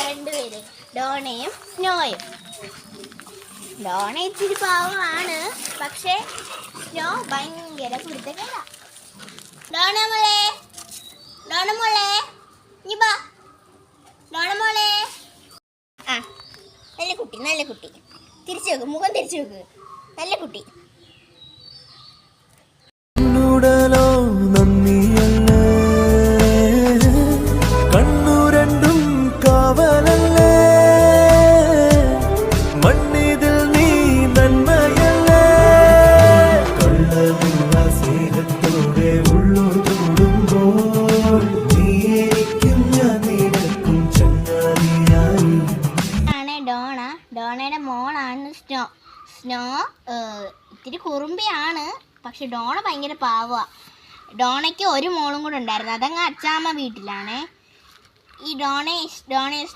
രണ്ടുപേര്, ഡോണയും സ്നോയും. ഡോണ ഇച്ചിരി പാവമാണ്, പക്ഷെ സ്നോ ഭയങ്കര കുരുത്തക്കേടാ. ഡോണ മോളെ, ഡോണ മോളെ, നീ ബാ. ഡോണ മോളെ. ആ, നല്ല കുട്ടി, നല്ല കുട്ടി. തിരിച്ചു വെക്ക്, മുഖം തിരിച്ചു വെക്ക്. നല്ല കുട്ടി. കണ്ണുരണ്ടും കാവലല്ലേ, മണ്ണിതിൽ നീ നന്മയല്ലേ, കള്ളമുള്ള സ്നേഹത്തോടെ ഉള്ളൂർ തൊടുമ്പോൾ നീക്കും ഞാൻ നിനക്കും ചങ്ങാതിയായി. ഡോണ, ഡോണയുടെ മോളാണ് സ്നോ. സ്നോ ഇത്തിരി കുറുമ്പിയാണ്, പക്ഷെ ഡോണ ഭയങ്കര പാവമാണ്. ഡോണയ്ക്ക് ഒരു മോളും കൂടെ ഉണ്ടായിരുന്നു, അതങ്ങ് അച്ചാമ്മ വീട്ടിലാണേ. ഈ ഡോണയെ